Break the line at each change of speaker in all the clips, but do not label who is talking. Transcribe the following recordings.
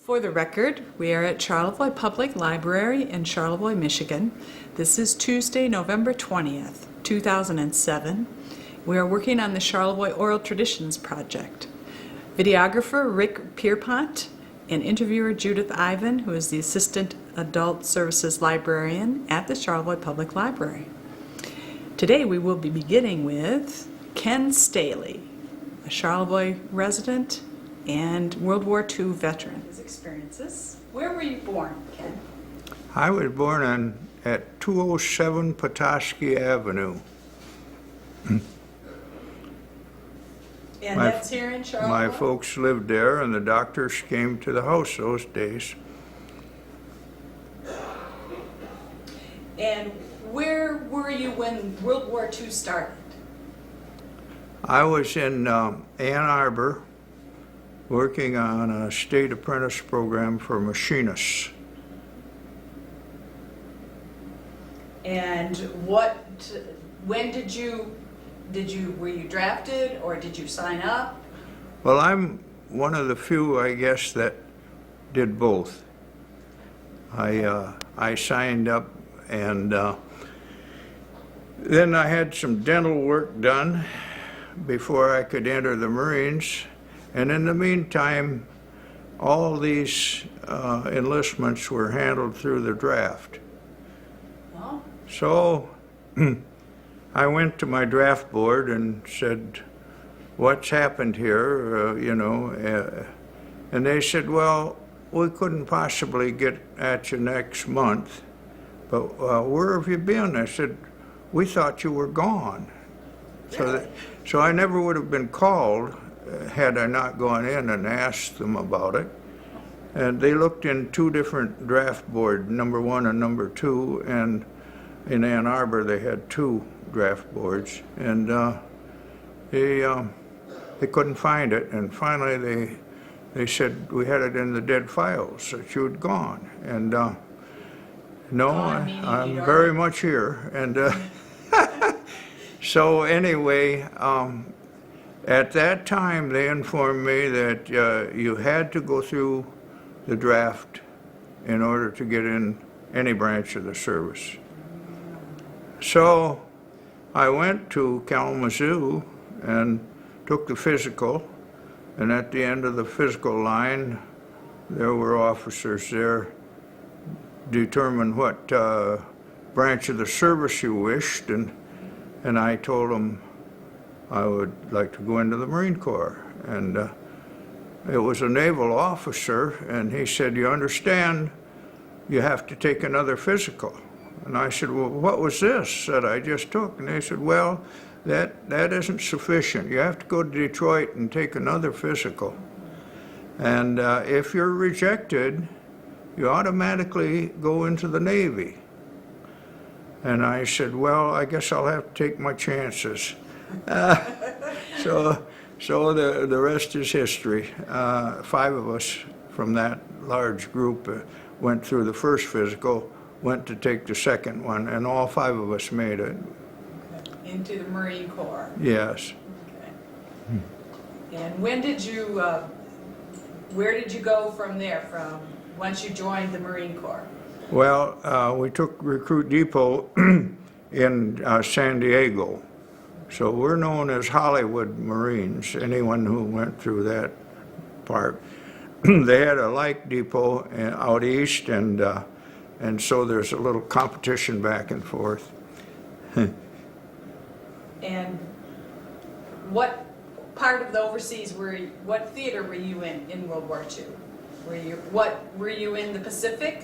For the record, we are at Charlevoix Public Library in Charlevoix, Michigan. This is Tuesday, November 20th, 2007. We are working on the Charlevoix Oral Traditions Project. Videographer Rick Pierpont and interviewer Judith Ivan, who is the Assistant Adult Services Librarian at the Charlevoix Public Library. Today we will be beginning with Ken Staley, a Charlevoix resident and World War II veteran. His experiences. Where were you born, Ken?
I was born at 207 Petoskey Avenue.
And that's here in Charlevoix?
My folks lived there, and the doctors came to the house those days.
And where were you when World War II started?
I was in Ann Arbor working on a state apprentice program for machinists.
And when were you drafted or did you sign up?
Well, I'm one of the few, I guess, that did both. I signed up, and then I had some dental work done before I could enter the Marines. And in the meantime, all these enlistments were handled through the draft.
Oh.
So I went to my draft board and said, what's happened here, and they said, well, we couldn't possibly get at you next month, but where have you been? I said, we thought you were gone.
Really?
So I never would have been called had I not gone in and asked them about it. And they looked in two different draft boards, number 1 and number 2, and in Ann Arbor they had 2 draft boards, and they couldn't find it, and finally they said we had it in the dead files that you had gone, and no, I'm very much here, and so anyway, at that time they informed me that you had to go through the draft in order to get in any branch of the service. So I went to Kalamazoo and took the physical, and at the end of the physical line there were officers there, determined what branch of the service you wished, and I told them I would like to go into the Marine Corps. And it was a naval officer, and he said, you understand, you have to take another physical. And I said, well, what was this that I just took? And they said, well, that isn't sufficient. You have to go to Detroit and take another physical. And if you're rejected, you automatically go into the Navy. And I said, well, I guess I'll have to take my chances. So the rest is history. 5 of us from that large group went through the first physical, went to take the second one, and all 5 of us made it.
Into the Marine Corps?
Yes.
Okay. And where did you go from there, from once you joined the Marine Corps?
Well, we took Recruit Depot in San Diego. So we're known as Hollywood Marines, anyone who went through that part. They had a like depot out east, and so there's a little competition back and forth.
And what part of the overseas what theater were you in World War II? Were you in the Pacific?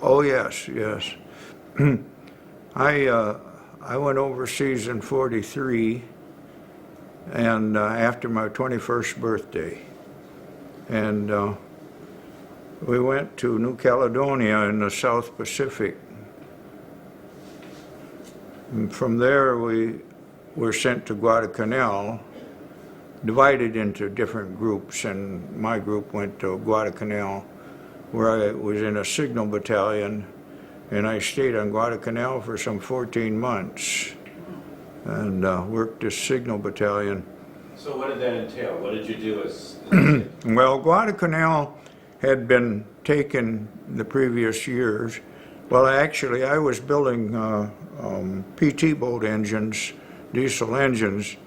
Oh yes. I went overseas in '43, and after my 21st birthday, and we went to New Caledonia in the South Pacific. And from there we were sent to Guadalcanal, divided into different groups, and my group went to Guadalcanal, where I was in a signal battalion. And I stayed on Guadalcanal for some 14 months and worked as signal battalion.
So what did that entail? What did you do as
Well, Guadalcanal had been taken the previous years. Well, actually, I was building PT boat engines, diesel engines,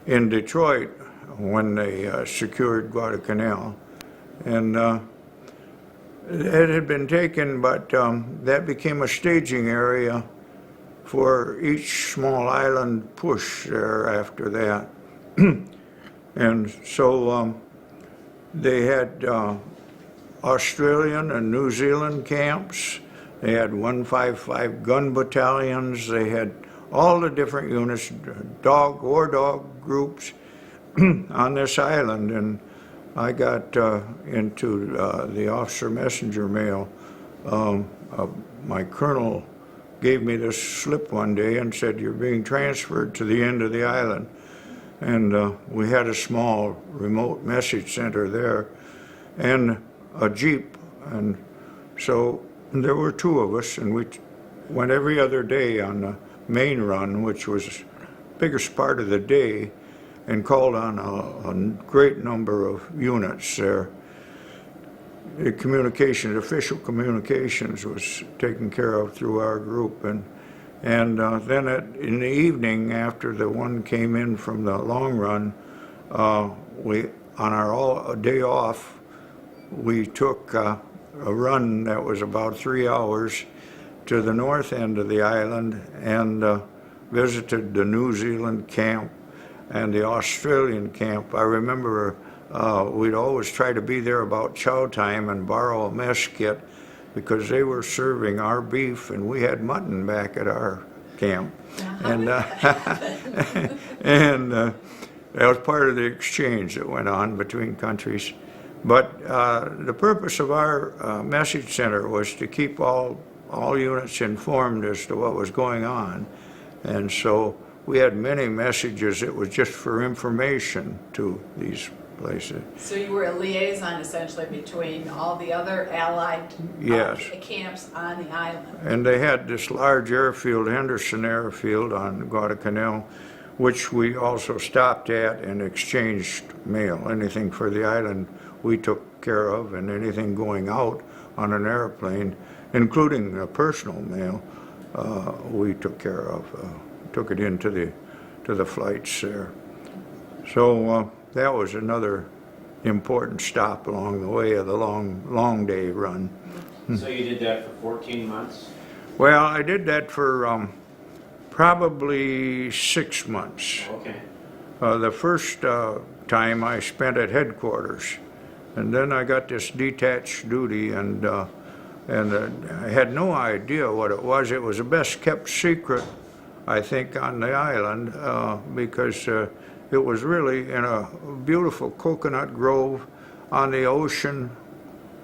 in Detroit when they secured Guadalcanal. And it had been taken, but that became a staging area for each small island push there after that. And so they had Australian and New Zealand camps. They had 155 gun battalions. They had all the different units, war dog groups on this island. And I got into the officer messenger mail. My colonel gave me this slip one day and said, "You're being transferred to the end of the island." And we had a small remote message center there and a Jeep. And so there were two of us, and we went every other day on the main run, which was the biggest part of the day, and called on a great number of units there. The communications, official communications, was taken care of through our group. And then in the evening, after the one came in from the long run, on our day off, we took a run that was about 3 hours to the north end of the island and visited the New Zealand camp and the Australian camp. I remember we'd always try to be there about chow time and borrow a mess kit, because they were serving our beef and we had mutton back at our camp. And that was part of the exchange that went on between countries. But the purpose of our message center was to keep all units informed as to what was going on. And so we had many messages. It was just for information to these places.
So you were a liaison essentially between all the other allied
Yes.
camps on the island.
And they had this large airfield, Henderson Airfield on Guadalcanal, which we also stopped at and exchanged mail. Anything for the island we took care of, and anything going out on an airplane, including personal mail, we took care of. Took it into the flights there. So that was another important stop along the way of the long day run.
So you did that for 14 months?
Well, I did that for probably 6 months.
Okay.
The first time I spent at headquarters, and then I got this detached duty, and I had no idea what it was. It was the best kept secret, I think, on the island, because it was really in a beautiful coconut grove on the ocean,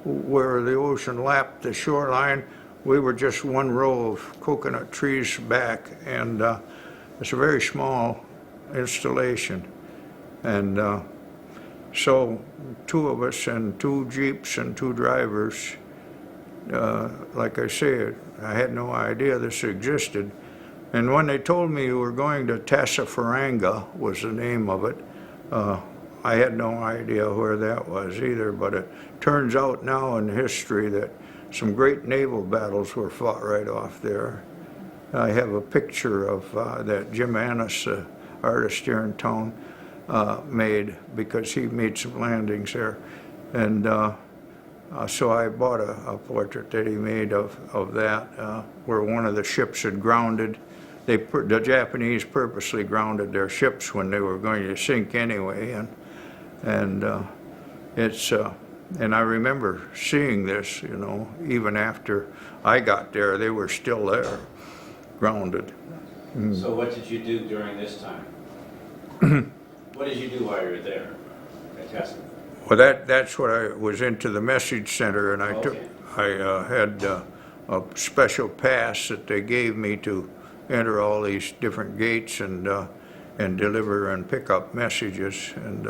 where the ocean lapped the shoreline. We were just one row of coconut trees back, and it's a very small installation. And so 2 of us and 2 Jeeps and 2 drivers, like I said, I had no idea this existed. And when they told me you were going to Tassafaranga, was the name of it, I had no idea where that was either, but it turns out now in history that some great naval battles were fought right off there. I have a picture of that Jim Annis, artist here in town, made, because he made some landings there. And so I bought a portrait that he made of that, where one of the ships had grounded. The Japanese purposely grounded their ships when they were going to sink anyway, and I remember seeing this, even after I got there, they were still there, grounded.
So what did you do during this time? What did you do while you were there at Tessa?
Well, that's what I was into the message center, and I had a special pass that they gave me to enter all these different gates and deliver and pick up messages and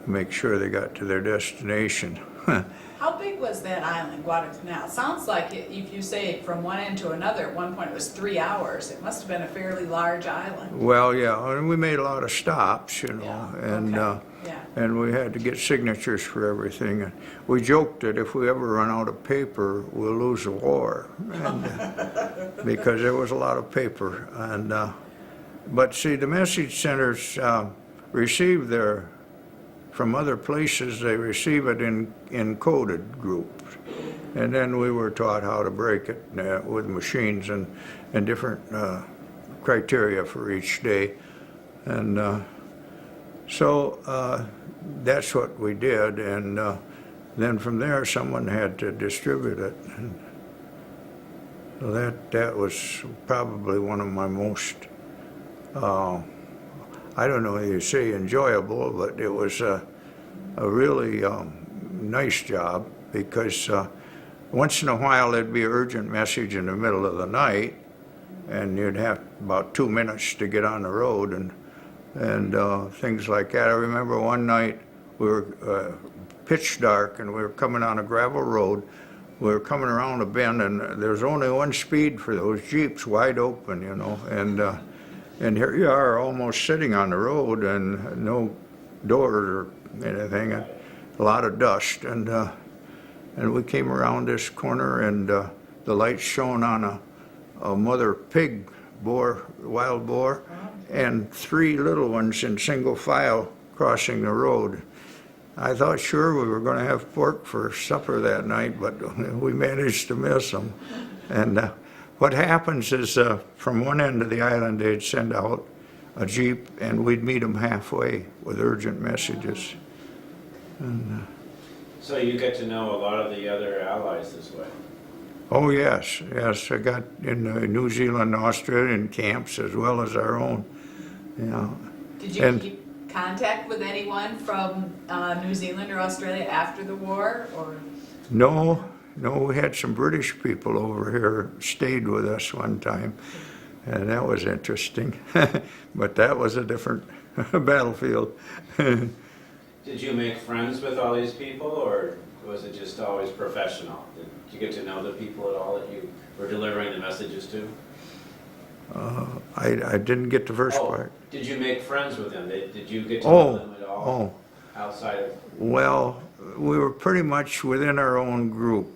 make sure they got to their destination.
How big was that island, Guadalcanal? Sounds like if you say from one end to another, at one point it was 3 hours. It must have been a fairly large island.
Well, yeah, and we made a lot of stops, you know,
Yeah,
and
okay, yeah.
and we had to get signatures for everything. And we joked that if we ever run out of paper, we'll lose the war, and, because there was a lot of paper. And but see, the message centers receive their from other places. They receive it in encoded groups, and then we were taught how to break it with machines and different criteria for each day. And so that's what we did, and then from there someone had to distribute it. And so that was probably one of my most, I don't know if you say enjoyable, but it was a really nice job, because once in a while there'd be an urgent message in the middle of the night, and you'd have about 2 minutes to get on the road, and things like that. I remember one night we were pitch dark, and we were coming on a gravel road. We were coming around a bend, and there's only one speed for those Jeeps, wide open, you know, and here you are almost sitting on the road, and no doors or anything, and a lot of dust, and we came around this corner, and the lights shone on a mother pig boar, wild boar, and 3 little ones in single file crossing the road. I thought sure we were going to have pork for supper that night, but we managed to miss them. And what happens is from one end of the island they'd send out a Jeep, and we'd meet them halfway with urgent messages. And,
So you get to know a lot of the other allies this way.
oh yes, I got in New Zealand, Australian camps as well as our own. You know.
Did you
And-
keep contact with anyone from New Zealand or Australia after the war, or?
No, we had some British people over here, stayed with us one time, and that was interesting. But that was a different battlefield.
Did you make friends with all these people, or was it just always professional? Did you get to know the people at all that you were delivering the messages to?
I didn't get the first
Oh,
part.
did you make friends with them? Did you get to know them at all outside of?
Well, we were pretty much within our own group.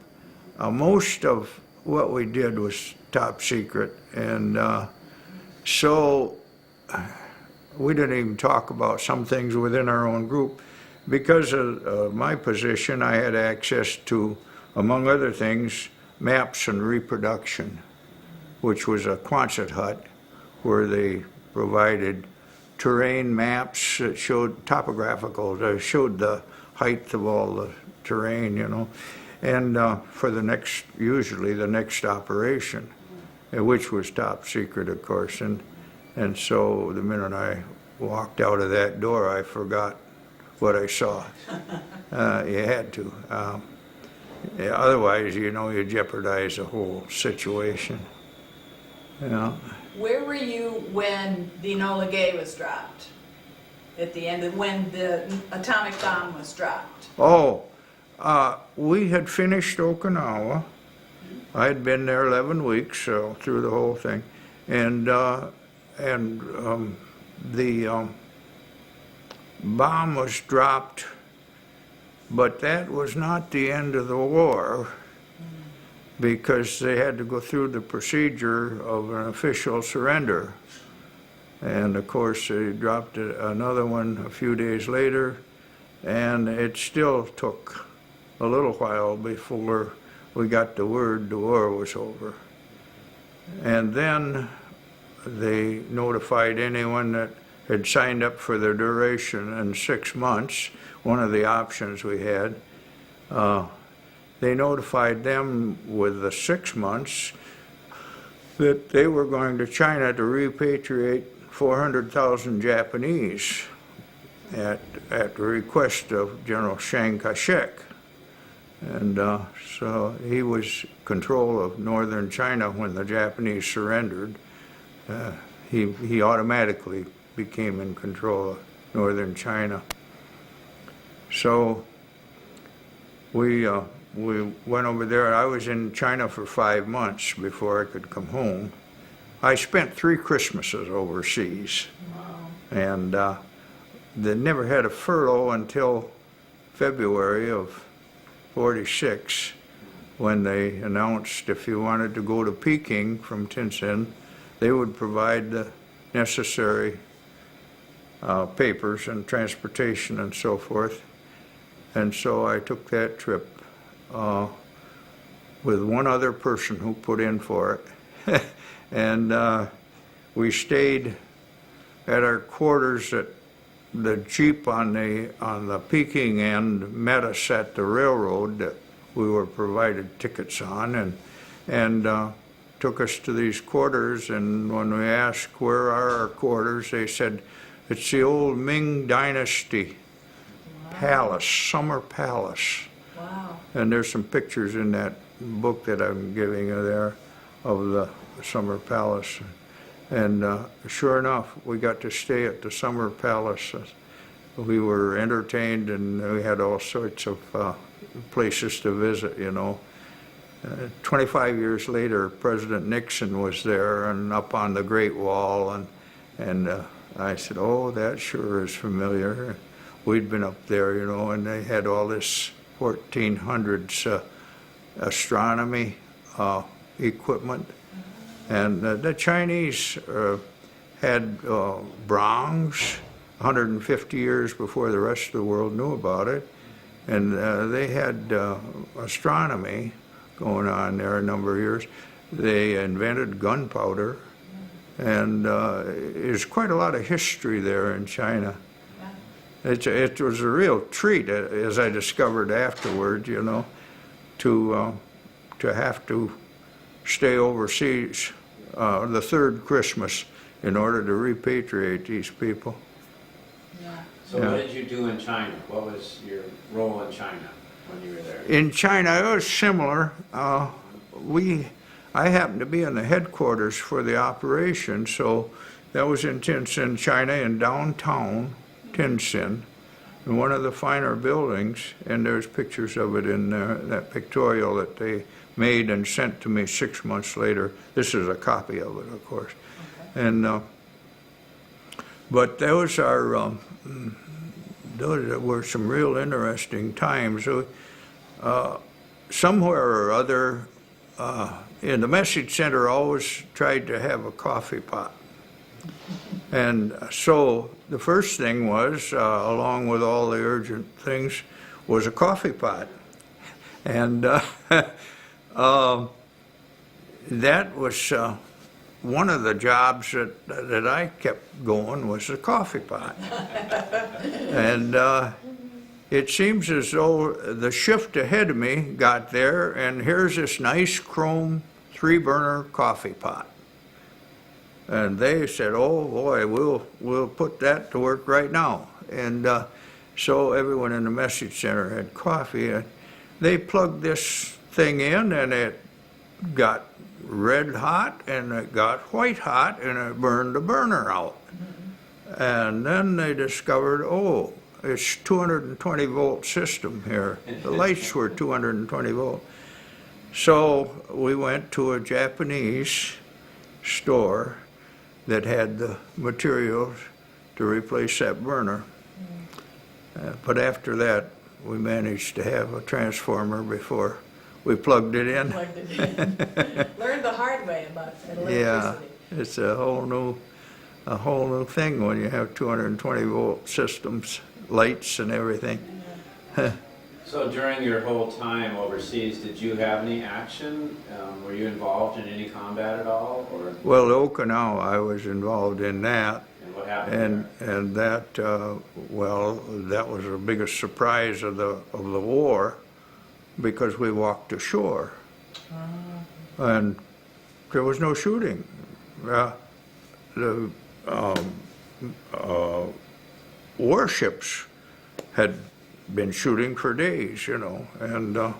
Most of what we did was top secret, and so we didn't even talk about some things within our own group. Because of my position, I had access to, among other things, maps and reproduction, which was a Quonset hut where they provided terrain maps that showed topographical, that showed the height of all the terrain, you know, and for the next, usually the next operation, which was top secret, of course. And so the minute I walked out of that door, I forgot what I saw. You had to. Yeah, otherwise, you know, you jeopardize the whole situation. You know.
Where were you when the Enola Gay was dropped? At the end of when the atomic bomb was dropped?
Oh, we had finished Okinawa. I had been there 11 weeks, so through the whole thing, and the bomb was dropped, but that was not the end of the war, because they had to go through the procedure of an official surrender. And of course, they dropped another one a few days later, and it still took a little while before we got the word the war was over. And then they notified anyone that had signed up for the duration in 6 months, one of the options we had. They notified them with the 6 months that they were going to China to repatriate 400,000 Japanese at the request of General Chiang Kai-shek. And so he was control of northern China when the Japanese surrendered. He automatically became in control of northern China. So we we went over there. I was in China for 5 months before I could come home. I spent 3 Christmases overseas.
Wow.
And they never had a furlough until February of '46, when they announced if you wanted to go to Peking from Tientsin, they would provide the necessary papers and transportation and so forth. And so I took that trip with one other person who put in for it. And we stayed at our quarters. At the Jeep on the Peking end met us at the railroad that we were provided tickets on, and took us to these quarters. And when we asked where are our quarters, they said it's the old Ming Dynasty palace, summer palace.
Wow.
And there's some pictures in that book that I'm giving you there of the summer palace. And sure enough, we got to stay at the summer palace. We were entertained, and we had all sorts of places to visit, you know. 25 years later, President Nixon was there and up on the Great Wall, and I said, oh, that sure is familiar. We'd been up there, you know, and they had all this 1400s astronomy equipment. And the Chinese had bronze 150 years before the rest of the world knew about it. And they had astronomy going on there a number of years. They invented gunpowder. And there's quite a lot of history there in China. It was a real treat, as I discovered afterward, you know, to have to stay overseas the third Christmas in order to repatriate these people.
Yeah.
So what did you do in China? What was your role in China when you were there?
In China, it was similar. I happened to be in the headquarters for the operation, so that was in Tientsin, China, in downtown Tientsin, in one of the finer buildings, and there's pictures of it in that pictorial that they made and sent to me 6 months later. This is a copy of it, of course. Okay. And but those were some real interesting times. Somewhere or other, in the message center, always tried to have a coffee pot. And so the first thing was, along with all the urgent things, was a coffee pot. And that was one of the jobs that I kept going, was the coffee pot. And it seems as though the shift ahead of me got there, and here's this nice chrome 3-burner coffee pot. And they said, oh boy, we'll put that to work right now. And so everyone in the message center had coffee. And they plugged this thing in, and it got red hot, and it got white hot, and it burned the burner out. Mm-hmm. And then they discovered, oh, it's 220 volt system here. The lights were 220 volt. So we went to a Japanese store that had the materials to replace that burner. But after that, we managed to have a transformer before we plugged it in.
Plugged it in. Learned the hard way about electricity.
Yeah, it's a whole new thing when you have 220 volt systems, lights and everything.
Yeah.
So during your whole time overseas, did you have any action? Were you involved in any combat at all? Or?
Well, Okinawa, I was involved in that.
And what happened there?
And that, well, that was the biggest surprise of the war, because we walked ashore. And there was no shooting. The warships had been shooting for days, you know, and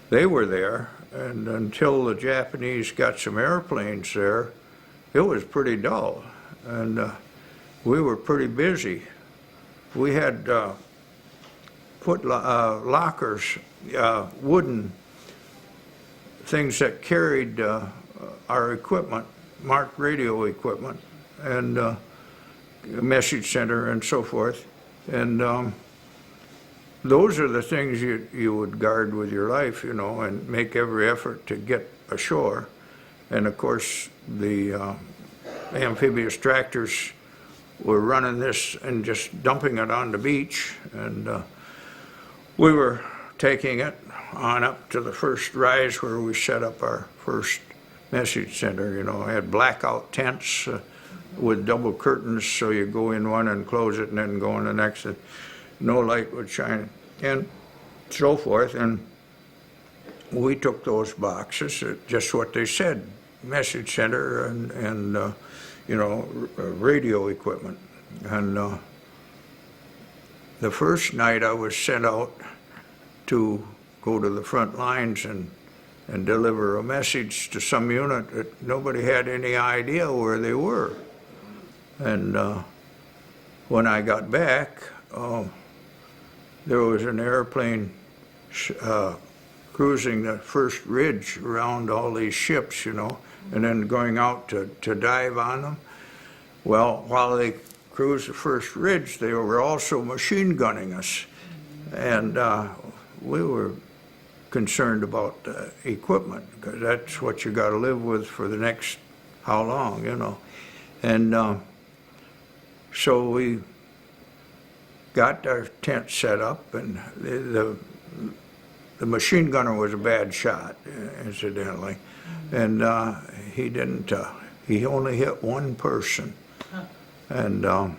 they were there. And until the Japanese got some airplanes there, it was pretty dull. And we were pretty busy. We had lockers, wooden things that carried our equipment, marked radio equipment, and message center and so forth. And those are the things you would guard with your life, you know, and make every effort to get ashore. And of course, the amphibious tractors were running this and just dumping it on the beach. And we were taking it on up to the first rise where we set up our first message center. You know, had blackout tents with double curtains, so you go in one and close it and then go in the next, and no light would shine, and so forth. And we took those boxes, just what they said, message center and you know, radio equipment. And the first night I was sent out to go to the front lines and deliver a message to some unit that nobody had any idea where they were. And when I got back, there was an airplane cruising the first ridge around all these ships, you know, and then going out to dive on them. Well, while they cruised the first ridge, they were also machine gunning us. And we were concerned about equipment, because that's what you got to live with for the next how long, you know. And so we got our tent set up, and the machine gunner was a bad shot, incidentally, and he only hit one person, and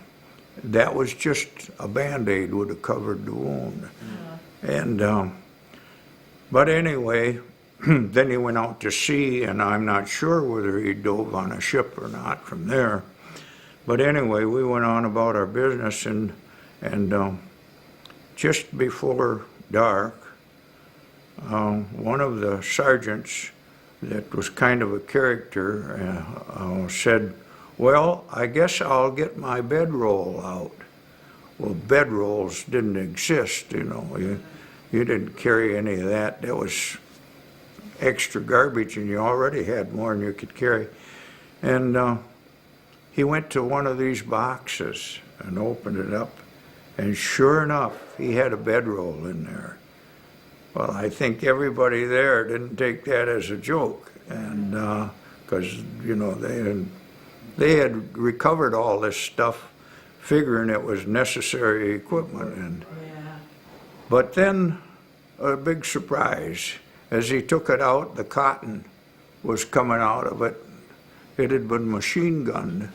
that was just a Band-Aid would have covered the wound. And but anyway, then he went out to sea, and I'm not sure whether he dove on a ship or not from there. But anyway, we went on about our business, and just before dark, one of the sergeants that was kind of a character said, "Well, I guess I'll get my bedroll out." Well, bedrolls didn't exist, you know. You didn't carry any of that. That was extra garbage, and you already had more than you could carry. And he went to one of these boxes and opened it up, and sure enough, he had a bedroll in there. Well, I think everybody there didn't take that as a joke, and because you know they had recovered all this stuff, figuring it was necessary equipment. And but then a big surprise, as he took it out, the cotton was coming out of it. It had been machine gunned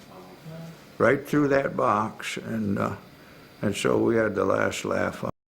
right through that box, and so we had the last laugh on